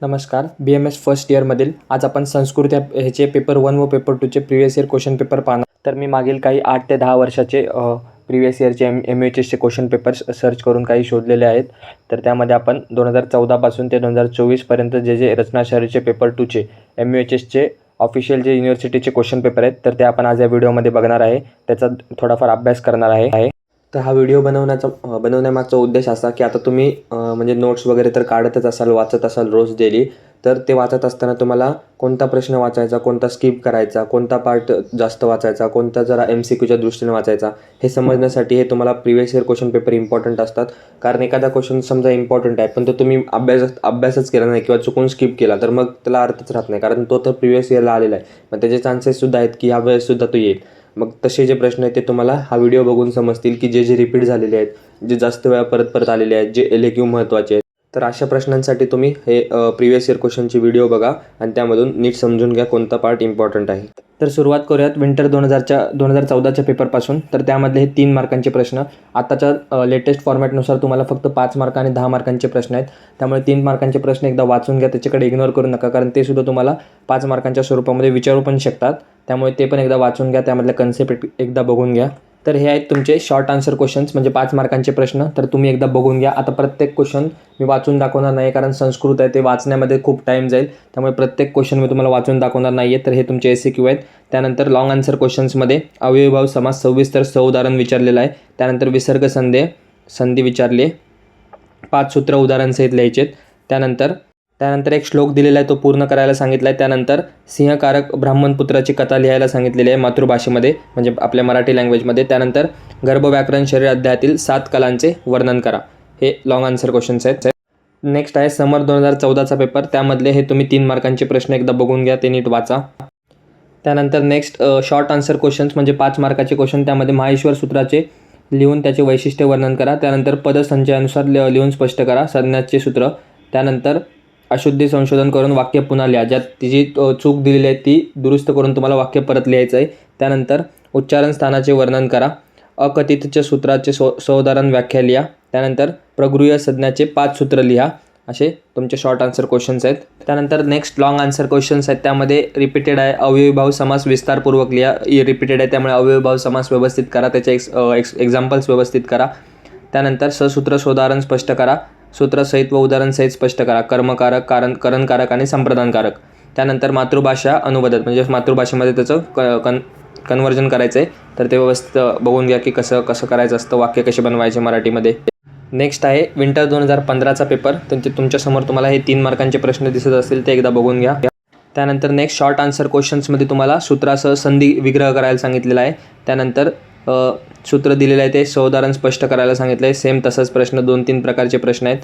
नमस्कार. BMS first इयरमधील आज आपण संस्कृत ह्याचे पेपर 1 व पेपर 2चे प्रिवियस इयर क्वेश्चन पेपर पाहणार. तर मी मागील काही 8 ते 10 वर्षाचे प्रिवियस इयरचे MHSचे क्वेश्चन पेपर्स सर्च करून काही शोधलेले आहेत. तर त्यामध्ये आपण 2014 पासून ते 2024 पर्यंत जे रचनाशास्त्राचे पेपर 2चे MHSचे ऑफिशियल जे युनिव्हर्सिटीचे क्वेश्चन पेपर आहेत तर ते आपण आज या व्हिडिओमध्ये बघणार आहे. त्याचा थोडाफार अभ्यास करणार आहे. तर हा व्हिडिओ बनवण्यामागचा उद्देश असा की आता तुम्ही म्हणजे नोट्स वगैरे तर काढतच असाल, वाचत असाल रोज डेली. तर ते वाचत असताना तुम्हाला कोणता प्रश्न वाचायचा, कोणता स्किप करायचा, कोणता पार्ट जास्त वाचायचा, कोणता जरा MCQच्या दृष्टीने वाचायचा, हे समजण्यासाठी हे तुम्हाला previous year question paper important असतात. कारण एखादा क्वेश्चन समजा इम्पॉर्टंट आहे पण तो तुम्ही अभ्यासच केला नाही किंवा चुकून स्किप केला तर मग त्याला अर्थच राहत नाही, कारण तो तर प्रिवियस इयरला आलेला आहे. मग त्याचे चान्सेससुद्धा आहेत की ह्या वेळेससुद्धा तो येईल. मग तसे जे प्रश्न आहेत ते तुम्हाला हा व्हिडिओ बघून समजतील की जे रिपीट झालेले आहेत, जे जास्त वेळा परत आलेले आहेत, जे LAQ महत्त्वाचे आहेत. तर अशा प्रश्नांसाठी तुम्ही हे प्रिवियस इयर क्वेश्चनची व्हिडिओ बघा आणि त्यामधून नीट समजून घ्या कोणता पार्ट इम्पॉर्टंट आहे. तर सुरुवात करूयात विंटर 2014च्या पेपरपासून. तर त्यामधले हे 3 मार्कांचे प्रश्न. आताच्या लेटेस्ट फॉर्मॅटनुसार तुम्हाला फक्त 5 मार्क आणि 10 मार्कांचे प्रश्न आहेत. त्यामुळे 3 मार्कांचे प्रश्न एकदा वाचून घ्या, त्याच्याकडे इग्नोर करू नका, कारण ते सुद्धा तुम्हाला 5 मार्कांच्या स्वरूपामध्ये विचारू पण शकतात. त्यामुळे ते पण एकदा वाचून घ्या, त्यामधल्या कन्सेप्ट एकदा बघून घ्या. तर हे आहेत तुमचे शॉर्ट आन्सर क्वेश्चन्स, म्हणजे 5 मार्कांचे प्रश्न. तर तुम्ही एकदा बघून घ्या. आता प्रत्येक क्वेश्चन मी वाचून दाखवणार नाही, कारण संस्कृत आहे, ते वाचण्यामध्ये खूप टाईम जाईल. त्यामुळे प्रत्येक क्वेश्चन मी तुम्हाला वाचून दाखवणार नाही आहे. तर हे तुमचे SCQ आहेत. त्यानंतर लॉंग आन्सर क्वेश्चन्समध्ये अव्ययीभाव समास सविस्तर उदाहरण विचारलेलं आहे. त्यानंतर विसर्ग संधी विचारले, 5 सूत्र उदाहरणसहित लिहायचे. त्यानंतर एक श्लोक दिलेला आहे, तो पूर्ण करायला सांगितला आहे. त्यानंतर सिंहकारक ब्राह्मणपुत्राची कथा लिहायला सांगितलेली आहे मातृभाषेमध्ये, म्हणजे आपल्या मराठी लँग्वेजमध्ये. त्यानंतर गर्भव्याकरण शरीर अध्यायातील 7 कलांचे वर्णन करा. हे लॉंग आन्सर क्वेश्चन्स आहेत. नेक्स्ट आहे समर 2014चा पेपर. त्यामधले हे तुम्ही 3 मार्कांचे प्रश्न एकदा बघून घ्या, ते नीट वाचा. त्यानंतर नेक्स्ट शॉर्ट आन्सर क्वेश्चन्स, म्हणजे 5 मार्काचे क्वेश्चन. त्यामध्ये माहेश्वर सूत्राचे लिहून त्याचे वैशिष्ट्य वर्णन करा. त्यानंतर पदसंचयानुसार लिहून स्पष्ट करा संज्ञाचे सूत्र. त्यानंतर अशुद्धी संशोधन करून वाक्य पुन्हा लिहा, ज्यात तिची चूक दिलेली आहे ती दुरुस्त करून तुम्हाला वाक्य परत लिहायचं आहे. त्यानंतर उच्चारण स्थानाचे वर्णन करा. अकथितच्या सूत्राचे सौदाहरण व्याख्या लिहा. त्यानंतर प्रगृह्य संज्ञाचे 5 सूत्र लिहा. असे तुमचे शॉर्ट आन्सर क्वेश्चन्स आहेत. त्यानंतर नेक्स्ट लॉंग आन्सर क्वेश्चन्स आहेत. त्यामध्ये रिपीटेड आहे. अव्ययीभाव समास विस्तारपूर्वक लिहा. रिपीटेड आहे त्यामुळे अव्ययीभाव समास व्यवस्थित करा, त्याचे एक्झाम्पल्स व्यवस्थित करा. त्यानंतर ससूत्र शोधारण स्पष्ट करा. सूत्रसहित व उदाहरणसहित स्पष्ट करा. कर्मकारक, करणकारक आणि संप्रदानकारक. त्यानंतर मातृभाषा अनुवादक, म्हणजे मातृभाषेमध्ये त्याचं कन्वर्जन करायचं आहे. तर ते व्यवस्थित बघून घ्या की कसं करायचं असतं, वाक्य कसे बनवायचे मराठीमध्ये. नेक्स्ट आहे विंटर 2015चा पेपर. तुमच्यासमोर तुम्हाला हे 3 मार्कांचे प्रश्न दिसत असतील, ते एकदा बघून घ्या. त्यानंतर नेक्स्ट शॉर्ट आन्सर क्वेश्चन्समध्ये तुम्हाला सूत्रासह संधी विग्रह करायला सांगितलेला आहे. त्यानंतर सूत्र दिलेलं आहे ते सौदाहरण स्पष्ट करायला सांगितलं आहे. सेम तसंच प्रश्न 2-3 प्रकारचे प्रश्न आहेत.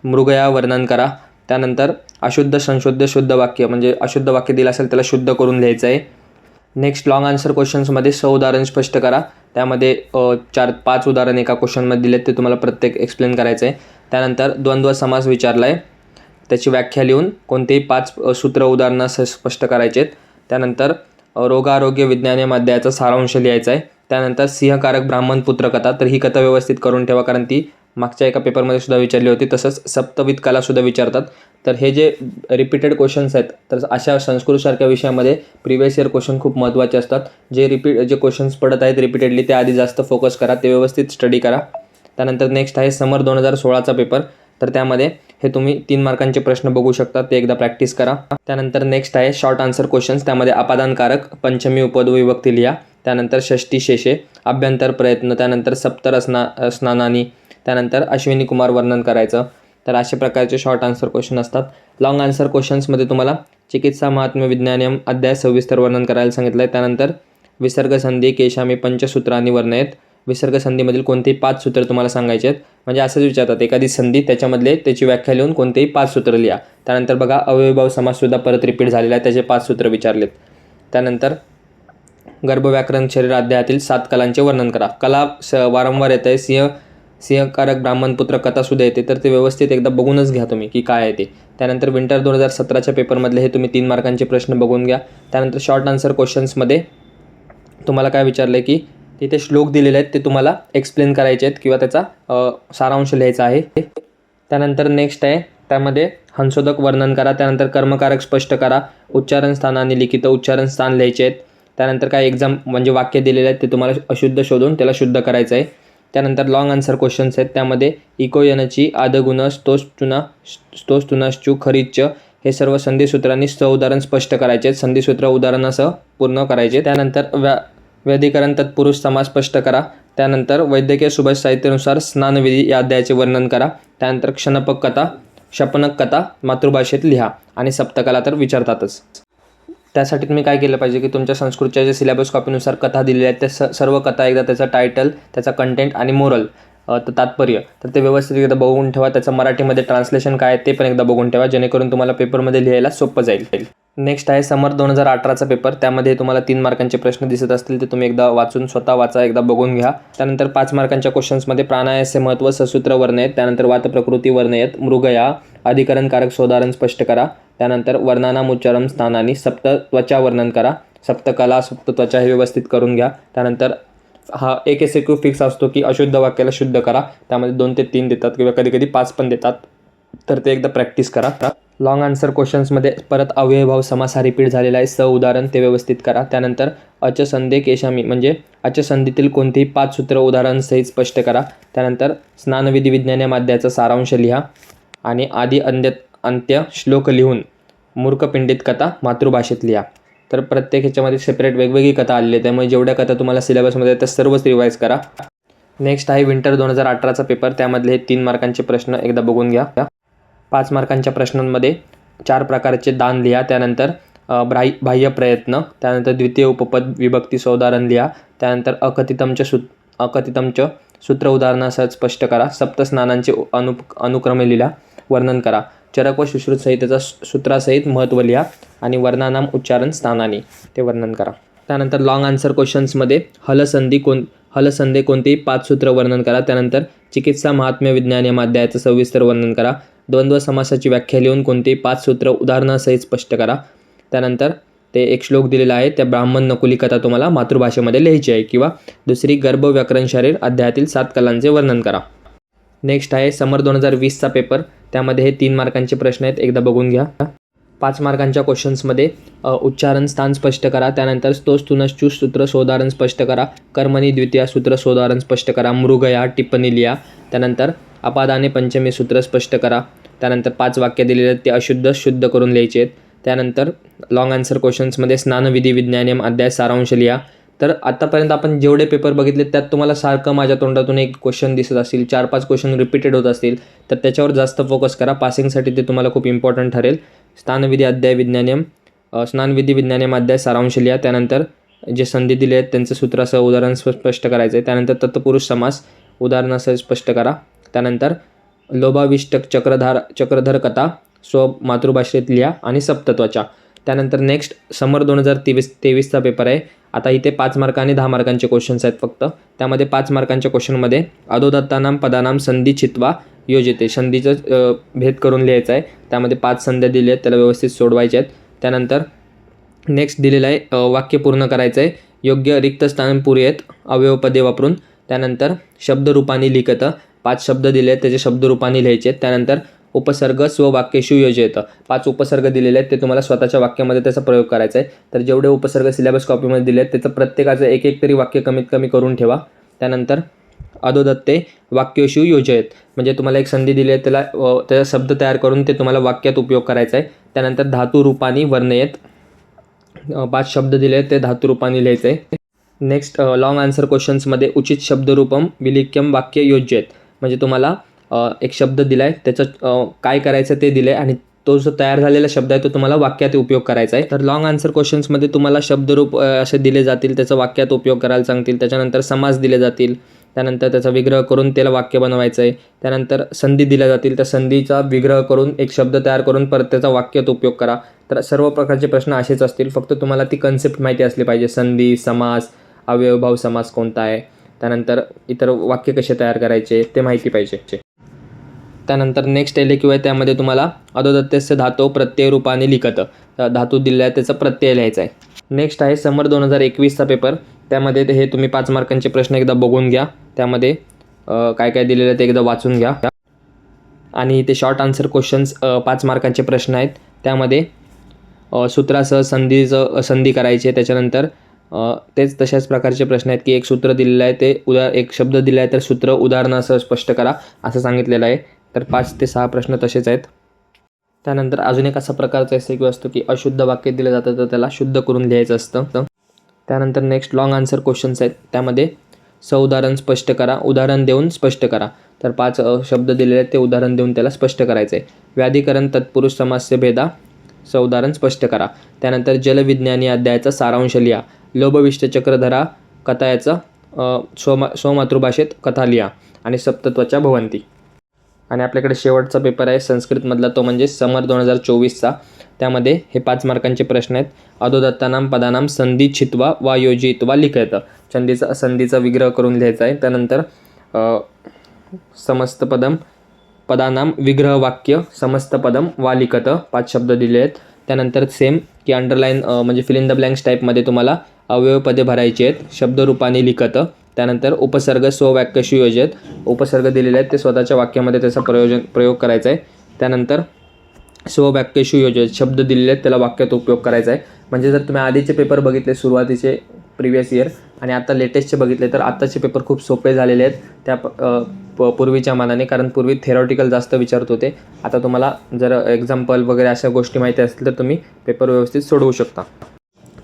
मृगया वर्णन करा. त्यानंतर अशुद्ध संशुद्ध शुद्ध वाक्य, म्हणजे अशुद्ध वाक्य दिलं असेल त्याला शुद्ध करून लिहायचं आहे. नेक्स्ट लॉंग आन्सर क्वेश्चन्समध्ये सौदाहरण स्पष्ट करा. त्यामध्ये 4-5 उदाहरण एका क्वेश्चनमध्ये दिलेत, ते तुम्हाला प्रत्येक एक्सप्लेन करायचं आहे. त्यानंतर द्वंद्व समास विचारला आहे, त्याची व्याख्या लिहून कोणतेही 5 सूत्र उदाहरणं स्पष्ट करायचे आहेत. त्यानंतर रोगारोग्य विज्ञान या अध्यायाचा सारांश लिहायचा आहे. त्यानंतर सिंहकारक ब्राह्मणपुत्र कथा, तर ही कथा व्यवस्थित करून ठेवा, कारण ती मागच्या एका पेपरमध्ये सुद्धा विचारली होती. तसंच सप्तविध कलासुद्धा विचारतात. तर हे जे रिपीटेड क्वेश्चन्स आहेत, तर अशा संस्कृतसारख्या विषयामध्ये प्रिवियस इयर क्वेश्चन खूप महत्त्वाचे असतात. जे क्वेश्चन्स पडत आहेत रिपीटेडली, ते आधी जास्त फोकस करा, ते व्यवस्थित स्टडी करा. त्यानंतर नेक्स्ट आहे समर 2016चा पेपर. तर त्यामध्ये हे तुम्ही 3 मार्कांचे प्रश्न बघू शकता, ते एकदा प्रॅक्टिस करा. त्यानंतर नेक्स्ट आहे शॉर्ट आन्सर क्वेश्चन्स. त्यामध्ये अपादानकारक, पंचमी उपद्विभक्ती लिहा. त्यानंतर षष्टी शेषे, अभ्यंतर प्रयत्न, त्यानंतर सप्तर स्नानानी, त्यानंतर अश्विनी कुमार वर्णन करायचं. तर अशा प्रकारचे शॉर्ट आन्सर क्वेश्चन असतात. लॉंग आन्सर क्वेश्चन्समध्ये तुम्हाला चिकित्सा महात्म्य विज्ञानम अध्याय सविस्तर वर्णन करायला सांगितलं आहे. त्यानंतर विसर्ग संधी केशामी पंचसूत्रांनी वर्णयत. विसर्ग संधीमधील कोणतेही 5 सूत्र तुम्हाला सांगायचे आहेत. म्हणजे असंच विचारतात, एखादी संधी त्याच्यामधले त्याची व्याख्या लिहून कोणतेही 5 सूत्र लिहा. त्यानंतर बघा अव्ययीभाव समाससुद्धा परत रिपीट झालेला आहे, त्याचे 5 सूत्र विचारलेत. त्यानंतर गर्भव्याकरण शरीर अध्यायातील 7 कलांचे वर्णन करा. कला वारंवार येत आहे. सिंहकारक ब्राह्मणपुत्र कथासुद्धा येते. तर ते व्यवस्थित एकदा बघूनच घ्या तुम्ही की काय आहे ते. त्यानंतर विंटर 2017च्या पेपरमधले हे तुम्ही 3 मार्कांचे प्रश्न बघून घ्या. त्यानंतर शॉर्ट आन्सर क्वेश्चन्समध्ये तुम्हाला काय विचारलं आहे की तिथे श्लोक दिलेले आहेत, ते तुम्हाला एक्सप्लेन करायचे आहेत किंवा त्याचा सारांश लिहायचा आहे. त्यानंतर नेक्स्ट आहे त्यामध्ये हंसोदक वर्णन करा, त्यानंतर कर्मकारक स्पष्ट करा, उच्चारण स्थान आणि लिखित उच्चारण स्थान लिहायचे आहेत. त्यानंतर काय एक्झाम म्हणजे वाक्य दिलेले आहेत ते तुम्हाला अशुद्ध शोधून त्याला शुद्ध करायचं आहे. त्यानंतर लॉंग आन्सर क्वेश्चन्स आहेत. त्यामध्ये इको यनची आदगुण स्तोस्तुनाश्चू खरीच हे सर्व संधिसूत्रांनी उदाहरण स्पष्ट करायचे आहेत. संधिसूत्र उदाहरणासह पूर्ण करायचे. त्यानंतर व्याधिकरण तत्पुरुष समास स्पष्ट करा. त्यानंतर वैद्यकीय सुभाष साहित्यानुसार स्नानविधी या अध्यायाचे वर्णन करा. त्यानंतर क्षपनक कथा मातृभाषेत लिहा आणि सप्तकाला तर विचारतातच. त्यासाठी तुम्ही काय केलं पाहिजे की तुमच्या संस्कृतच्या जे सिलेबस कॉपीनुसार कथा दिलेल्या आहेत त्या सर्व कथा एकदा त्याचा टायटल, त्याचा कंटेंट आणि मोरल तात्पर्य तर ते व्यवस्थित एकदा बघून ठेवा. त्याचं मराठीमध्ये ट्रान्सलेशन काय आहे ते पण एकदा बघून ठेवा, जेणेकरून तुम्हाला पेपरमध्ये लिहायला सोपं जाईल. नेक्स्ट आहे समर 2018चा पेपर. त्यामध्ये तुम्हाला 3 मार्कांचे प्रश्न दिसत असतील ते तुम्ही एकदा वाचून स्वतः वाचा, एकदा बघून घ्या. त्यानंतर 5 मार्कांच्या क्वेश्चन्समध्ये प्राणायासचे महत्त्व, ससूत्र वर्ण आहेत. त्यानंतर वातप्रकृती वर्ण आहेत. मृगया अधिकरणकारक सोदाहरण स्पष्ट करा. त्यानंतर वर्णानाम उच्चारम स्थानानी सप्त त्वचा वर्णन करा. सप्तकला सप्त त्वचा हे व्यवस्थित करून घ्या. त्यानंतर हा एक SQ फिक्स असतो की अशुद्ध वाक्याला शुद्ध करा. त्यामध्ये 2 ते 3 देतात किंवा कधी कधी 5 पण देतात, तर ते एकदा प्रॅक्टिस करा. लॉंग आन्सर क्वेश्चन्समध्ये परत अव्ययभाव समास हा रिपीट झालेला आहे, उदाहरण ते व्यवस्थित करा. त्यानंतर अचसंधे केशामी म्हणजे अचसंधीतील कोणतेही 5 सूत्र उदाहरणासहित स्पष्ट करा. त्यानंतर स्नानविधी विज्ञान या माध्याचा सारांश लिहा आणि आधी अंत्य श्लोक लिहून मूर्खपिंडित कथा मातृभाषेत लिहा. तर प्रत्येक ह्याच्यामध्ये सेपरेट वेगवेगळी कथा आलेली आहे, त्यामुळे जेवढ्या कथा तुम्हाला सिलेबसमध्ये त्या सर्वच रिवाईज करा. नेक्स्ट आहे विंटर 2018चा पेपर. त्यामधले हे 3 मार्कांचे प्रश्न एकदा बघून घ्या. 5 मार्कांच्या प्रश्नांमध्ये 4 प्रकारचे दान लिहा. त्यानंतर बाह्य प्रयत्न, त्यानंतर द्वितीय उपपद विभक्ती उदाहरण लिहा. त्यानंतर अकथितमच सूत्र उदाहरणासह स्पष्ट करा. सप्तस्नानांचे अनुक्रमे लिहा, वर्णन करा. चरक व सुश्रुत संहितेचा सूत्रासहित महत्त्व लिहा आणि वर्णानाम उच्चारण स्थानानी ते वर्णन करा. त्यानंतर लॉंग आन्सर क्वेश्चन्समध्ये हलसंधे कोणतेही 5 सूत्र वर्णन करा. त्यानंतर चिकित्सा महात्म्य विज्ञान या माध्यायाचं सविस्तर वर्णन करा. द्वंद्व समासाची व्याख्या लिहून कोणतेही 5 सूत्र उदाहरणासहित स्पष्ट करा. त्यानंतर ते एक श्लोक दिलेला आहे, त्या ब्राह्मण नकुली कथा तुम्हाला मातृभाषेमध्ये लिहायची आहे. किंवा दुसरी गर्भ व्याकरण शरीर अध्यायातील 7 कलांचे वर्णन करा. नेक्स्ट आहे समर 2020चा पेपर. त्यामध्ये हे 3 मार्कांचे प्रश्न आहेत, एकदा बघून घ्या. 5 मार्कांच्या क्वेश्चन्समध्ये उच्चारण स्थान स्पष्ट करा. त्यानंतर स्तोस्तुनश्चू सूत्र सोदाहरण स्पष्ट करा. कर्मणी द्वितीय सूत्र सोदाहरण स्पष्ट करा. मृगया टिप्पणी लिहा. त्यानंतर अपादाने पंचमी सूत्र स्पष्ट करा. त्यानंतर 5 वाक्य दिलेले आहेत ते अशुद्ध शुद्ध करून लिहायचे आहेत. त्यानंतर लॉंग आन्सर क्वेश्चन्समध्ये स्नानविधी विज्ञानियम अध्याय सारांश लिहा. तर आत्तापर्यंत आपण जेवढे पेपर बघितले त्यात तुम्हाला सारखं माझ्या तोंडातून एक क्वेश्चन दिसत असतील, 4-5 क्वेश्चन रिपीटेड होत असतील, तर त्याच्यावर जास्त फोकस करा. पासिंगसाठी ते तुम्हाला खूप इम्पॉर्टंट ठरेल. स्नानविधी विज्ञानियम अध्याय सारांश लिहा. त्यानंतर जे संधी दिले आहेत त्यांचं सूत्रासह उदाहरण स्पष्ट करायचं आहे. त्यानंतर तत्पुरुष समास उदाहरणासह स्पष्ट करा. त्यानंतर लोभाविष्टक चक्रधर कथा मातृभाषेत लिहा आणि सप्तत्वचा. त्यानंतर नेक्स्ट समर 2023चा पेपर आहे. आता इथे 5 मार्क आणि 10 मार्कांचे क्वेश्चन्स आहेत फक्त. त्यामध्ये 5 मार्कांच्या क्वेश्चनमध्ये अधोदत्तानाम पदानाम संधी चित्वा योजिते संधीचं भेद करून लिहायचं आहे. त्यामध्ये 5 संध्या दिल्या आहेत, त्याला व्यवस्थित सोडवायचे आहेत. त्यानंतर नेक्स्ट दिलेलं आहे वाक्य पूर्ण करायचं आहे. योग्य रिक्त स्थान पुरेत अवयवपदे वापरून. त्यानंतर शब्दरूपानी लिखत 5 शब्द दिले आहेत, त्याचे शब्दरूपानी लिहायचे आहेत. त्यानंतर उपसर्ग स्ववाक्येषु योजयत 5 उपसर्ग दिलेले आहेत, ते तुम्हाला स्वतःच्या वाक्यामध्ये त्याचा प्रयोग करायचा आहे. तर जेवढे उपसर्ग सिलेबस कॉपीमध्ये दिले आहेत त्याचं प्रत्येकाचं एक तरी वाक्य कमीत कमी करून ठेवा. त्यानंतर अधोदत्ते वाक्येषु योजयत म्हणजे तुम्हाला एक संधी दिली आहे, त्याचा शब्द तयार करून ते तुम्हाला वाक्यात उपयोग करायचा आहे. त्यानंतर धातुरूपानी वर्णयत 5 शब्द दिले आहेत, ते धातुरूपानी लिहायचं आहे. नेक्स्ट लॉंग आन्सर क्वेश्चन्समध्ये उचित शब्दरूपम विलिख्यम वाक्य योज्येत म्हणजे तुम्हाला एक शब्द दिला आहे, त्याचं काय करायचं ते दिलं आहे आणि तो जो तयार झालेला शब्द आहे तो तुम्हाला वाक्यात उपयोग करायचा आहे. तर लॉंग आन्सर क्वेश्चन्समध्ये तुम्हाला शब्दरूप असे दिले जातील, त्याचा वाक्यात उपयोग करायला सांगतील. त्याच्यानंतर समास दिले जातील, त्यानंतर त्याचा विग्रह करून त्याला वाक्य बनवायचं आहे. त्यानंतर संधी दिल्या जातील, त्या संधीचा विग्रह करून एक शब्द तयार करून परत त्याचा वाक्यात उपयोग करा. तर सर्व प्रकारचे प्रश्न असेच असतील, फक्त तुम्हाला ती कन्सेप्ट माहिती असली पाहिजे. संधी, समास, अव्ययभाव समास कोणता आहे, त्यानंतर इतर वाक्य कसे तयार करायचे ते माहिती पाहिजे. त्यानंतर नेक्स्ट LAQ आहे, त्यामध्ये तुम्हाला अधोदत्तस्य धातो प्रत्यय रूपाने लिखत धातू दिलेला आहे त्याचा प्रत्यय लिहायचा आहे. नेक्स्ट आहे समर 2021चा पेपर. त्यामध्ये हे तुम्ही 5 मार्कांचे प्रश्न एकदा बघून घ्या. त्यामध्ये काय काय दिलेलं आहे ते एकदा वाचून घ्या. आणि ते शॉर्ट आन्सर क्वेश्चन्स 5 मार्कांचे प्रश्न आहेत. त्यामध्ये सूत्रासह संधी करायची आहे. त्याच्यानंतर तेच तशाच प्रकारचे प्रश्न आहेत की एक सूत्र दिलेलं आहे ते एक शब्द दिला आहे तर सूत्र उदाहरणासह स्पष्ट करा असं सांगितलेलं आहे. तर 5 ते 6 प्रश्न तसेच आहेत. त्यानंतर अजून एक असा प्रकारचा SQ असतो की अशुद्ध वाक्य दिलं जातं तर त्याला शुद्ध करून लिहायचं असतं. त्यानंतर नेक्स्ट लॉंग आन्सर क्वेश्चन्स आहेत. त्यामध्ये उदाहरण स्पष्ट करा, उदाहरण देऊन स्पष्ट करा. तर 5 शब्द दिलेले आहेत ते उदाहरण देऊन त्याला स्पष्ट करायचं आहे. व्याधिकरण तत्पुरुष समास्य भेदा उदाहरण स्पष्ट करा. त्यानंतर जलविज्ञानी अध्यायाचा सारांश लिहा. लोभविष्ट चक्रधरा कथा याचं स्वमातृभाषेत कथा लिहा आणि सप्तत्वाच्या भवंती. आणि आपल्याकडे शेवटचा पेपर आहे संस्कृतमधला, तो म्हणजे समर 2024चा. त्यामध्ये हे 5 मार्कांचे प्रश्न आहेत. अधोदत्तानाम पदानाम संधी छित्वा वा योजित्वा लिखित. संधीचा विग्रह करून लिहायचा आहे. त्यानंतर समस्त पदानाम विग्रह वाक्य समस्त पदम वा लिखत 5 शब्द दिले आहेत. त्यानंतर सेम की अंडरलाईन म्हणजे फिल इन द ब्लँक्स टाईपमध्ये तुम्हाला अवयवपदे भरायची आहेत शब्दरूपाने लिखत. त्यानंतर उपसर्ग स्ववाक्यशी योजित. उपसर्ग दिलेले आहेत ते स्वतःच्या वाक्यामध्ये त्याचा प्रयोग करायचा आहे. त्यानंतर स्ववाक्यशी योजित शब्द दिलेले आहेत त्याला वाक्यात उपयोग करायचा आहे. म्हणजे जर तुम्ही आधीचे पेपर बघितले सुरुवातीचे प्रिव्हियस इयर आणि आता लेटेस्टचे बघितले तर आत्ताचे पेपर खूप सोपे झालेले आहेत त्या पूर्वीच्या मानाने, कारण पूर्वी थेरॉटिकल जास्त विचारत होते. आता तुम्हाला जर एक्झाम्पल वगैरे अशा गोष्टी माहिती असतील तर तुम्ही पेपर व्यवस्थित सोडवू शकता.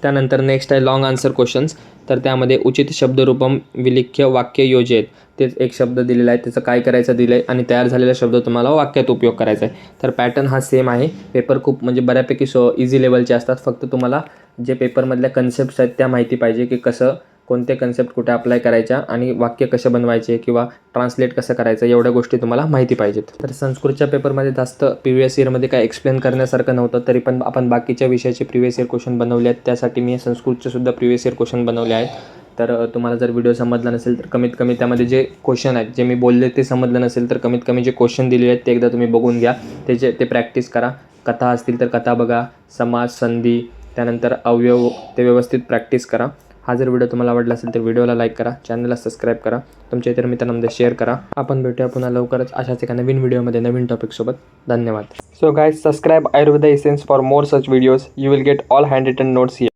त्यानंतर नेक्स्ट आहे लॉंग आन्सर क्वेश्चन्स. तर त्यामध्ये उचित शब्दरूपम विलिख्य वाक्य योजित. तेच एक शब्द दिलेला आहे त्याचं काय करायचं दिलं आहे आणि तयार झालेला शब्द तुम्हाला वाक्यात उपयोग करायचा आहे. तर पॅटर्न हा सेम आहे. पेपर खूप म्हणजे बऱ्यापैकी इझी लेवलचे असतात. फक्त तुम्हाला जे पेपरमधल्या कन्सेप्ट्स आहेत त्या माहिती पाहिजे की कसं कोणते कन्सेप्ट कुठे अप्लाय करायच्या आणि वाक्य कसे बनवायचे किंवा ट्रान्सलेट कसं करायचं एवढ्या गोष्टी तुम्हाला माहिती पाहिजेत. तर संस्कृतच्या पेपरमध्ये जास्त प्रिव्हियस इयरमध्ये काय एक्सप्लेन करण्यासारखं नव्हतं, तरी पण आपण बाकीच्या विषयाचे प्रिव्हियस इयर क्वेश्चन बनवले आहेत. त्यासाठी मी संस्कृतचे सुद्धा प्रिव्हियस इयर क्वेश्चन बनवले आहेत. तर तुम्हाला जर व्हिडिओ समजला नसेल तर कमीत कमी त्यामध्ये जे क्वेश्चन आहेत जे मी बोलले ते समजलं नसेल तर कमीत कमी जे क्वेश्चन दिलेले आहेत ते एकदा तुम्ही बघून घ्या. ते प्रॅक्टिस करा. कथा असतील तर कथा बघा, समास, संधी, त्यानंतर अवयव ते व्यवस्थित प्रॅक्टिस करा. हा जर व्हिडिओ तुम्हाला आवडला असेल तर व्हिडिओला लाईक करा, चॅनलला सबस्क्राईब करा, तुमच्या इतर मित्रांमध्ये शेअर करा. आपण भेटूया पुन्हा लवकरच अशाच एका नवीन व्हिडिओमध्ये नवीन टॉपिकसोबत. धन्यवाद. So guys, subscribe Ayurveda essence for more such videos. You will get all hand written notes here.